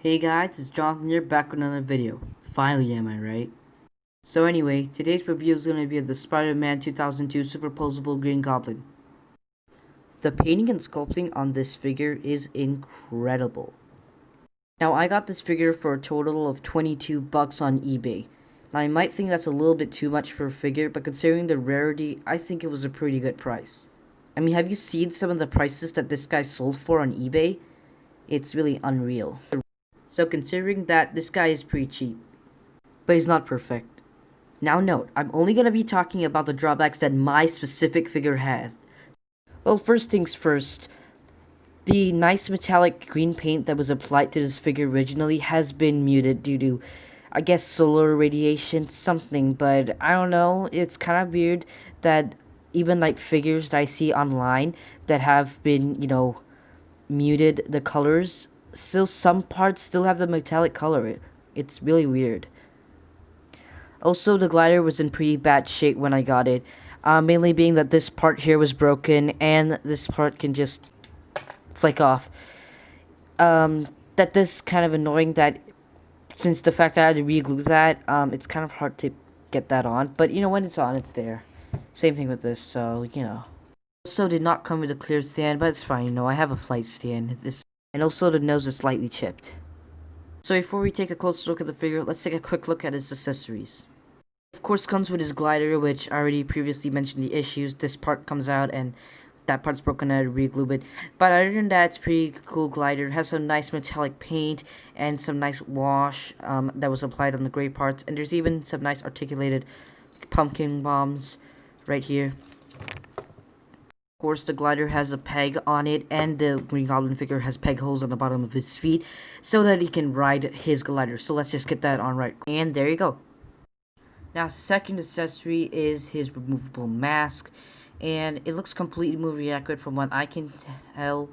Hey guys, it's Jonathan here, back with another video. Finally, am I right? So anyway, today's review is going to be of the Spider-Man 2002 Superposable Green Goblin. The painting and sculpting on this figure is incredible. Now, I got this figure for a total of 22 bucks on eBay. Now, I might think that's a little bit too much for a figure, but considering the rarity, I think it was a pretty good price. I mean, have you seen some of the prices that this guy sold for on eBay? It's really unreal. So considering that, this guy is pretty cheap. But he's not perfect. Now note, I'm only going to be talking about the drawbacks that my specific figure has. Well, first things first, the nice metallic green paint that was applied to this figure originally has been muted due to, I guess, solar radiation, something, but I don't know, it's kind of weird that even like figures that I see online that have been, muted the colors, still some parts still have the metallic color. It's really weird. Also, the glider was in pretty bad shape when I got it. Mainly being that this part here was broken and this part can just flick off. That is kind of annoying that since the fact that I had to re-glue that, it's kind of hard to get that on. But when it's on, it's there. Same thing with this, so Also did not come with a clear stand, but it's fine, I have a flight stand. And also the nose is slightly chipped. So before we take a closer look at the figure, let's take a quick look at his accessories. Of course, comes with his glider, which I already previously mentioned the issues. This part comes out and that part's broken. I had to re-glue it. But other than that, it's pretty cool glider. It has some nice metallic paint and some nice wash that was applied on the gray parts. And there's even some nice articulated pumpkin bombs right here. Of course, the glider has a peg on it, and the Green Goblin figure has peg holes on the bottom of his feet so that he can ride his glider. So let's just get that on right. And there you go. Now, second accessory is his removable mask, and it looks completely movie accurate from what I can tell.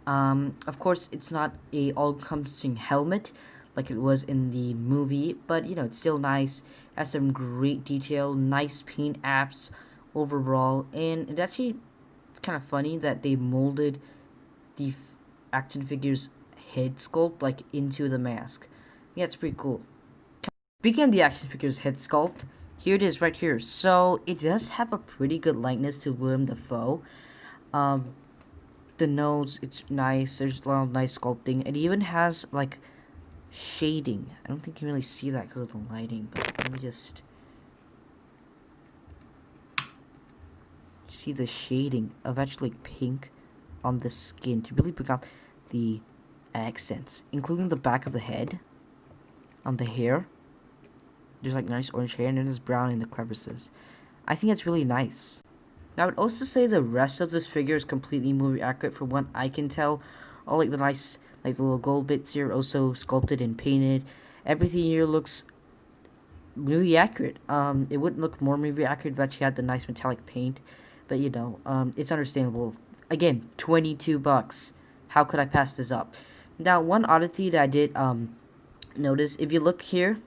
Of course, it's not a all-encompassing helmet like it was in the movie, but it's still nice. Has some great detail, nice paint apps overall, and it actually kind of funny that they molded the action figure's head sculpt like into the mask. Yeah, it's pretty cool. Speaking of the action figure's head sculpt, here it is right here. So it does have a pretty good likeness to Willem Dafoe. The nose, it's nice. There's a lot of nice sculpting. It even has like shading. I don't think you can really see that because of the lighting, but let me just see the shading of actually pink on the skin to really bring out the accents, including the back of the head, on the hair. There's like nice orange hair, and then there's brown in the crevices. I think it's really nice. Now, I would also say the rest of this figure is completely movie accurate from what I can tell. All like the nice, like the little gold bits here, also sculpted and painted. Everything here looks movie accurate. It wouldn't look more movie accurate if it actually had the nice metallic paint. But it's understandable. Again, 22 bucks. How could I pass this up? Now, one oddity that I did notice, if you look here,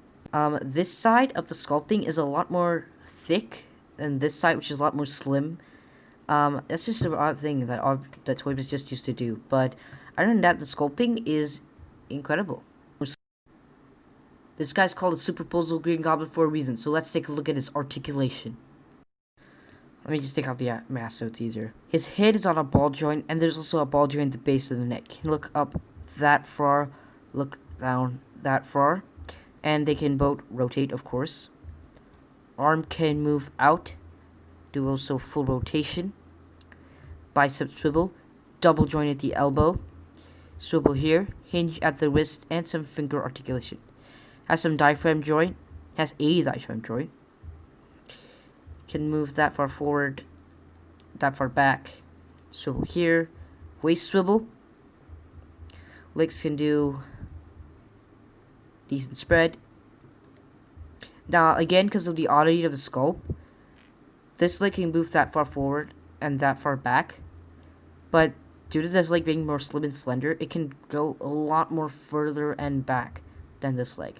this side of the sculpting is a lot more thick than this side, which is a lot more slim. That's just an odd thing that Toybiz just used to do. But other than that, the sculpting is incredible. This guy's called a Superposable Green Goblin for a reason, so let's take a look at his articulation. Let me just take out the mask so it's easier. His head is on a ball joint, and there's also a ball joint at the base of the neck. You can look up that far, look down that far, and they can both rotate, of course. Arm can move out, do also full rotation. Bicep swivel, double joint at the elbow, swivel here, hinge at the wrist, and some finger articulation. Has some diaphragm joint, has a diaphragm joint. Can move that far forward, that far back. Swivel here, waist swivel. Legs can do decent spread. Now again, because of the oddity of the sculpt, this leg can move that far forward and that far back. But due to this leg being more slim and slender, it can go a lot more further and back than this leg.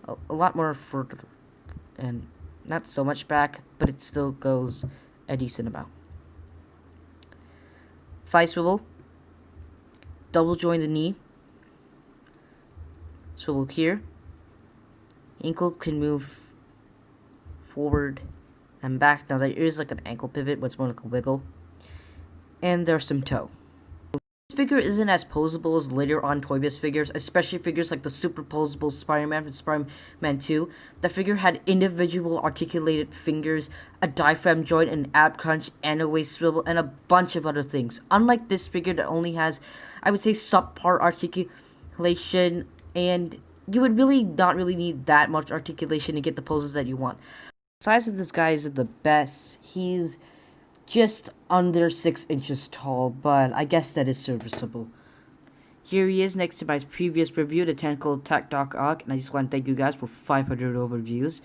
A lot more further and not so much back, but it still goes a decent amount. Thigh swivel, double join the knee, So look here. Ankle can move forward and back. Now there is like an ankle pivot, but it's more like a wiggle. And there's some toe. This figure isn't as posable as later on Toybiz figures, especially figures like the super posable Spider-Man from Spider-Man 2. The figure had individual articulated fingers, a diaphragm joint, an ab crunch, and a waist swivel, and a bunch of other things. Unlike this figure that only has, I would say, subpar articulation, and you would not really need that much articulation to get the poses that you want. The size of this guy isn't the best. He's just under 6 inches tall, but I guess that is serviceable. Here he is next to my previous review, the Tentacle Attack Doc Ock, and I just want to thank you guys for 500 overviews.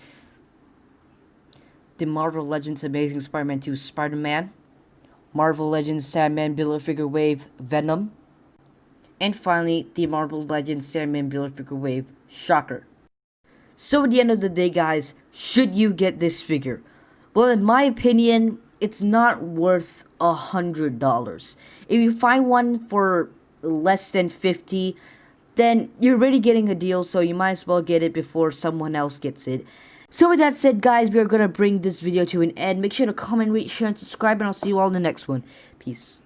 The Marvel Legends Amazing Spider-Man 2 Spider-Man, Marvel Legends Sandman Build-A-Figure Wave Venom, and finally, the Marvel Legends Sandman Build-A-Figure Wave Shocker. So at the end of the day, guys, should you get this figure? Well, in my opinion, it's not worth $100. If you find one for less than $50, then you're already getting a deal, so you might as well get it before someone else gets it. So with that said, guys, we are going to bring this video to an end. Make sure to comment, rate, share, and subscribe, and I'll see you all in the next one. Peace.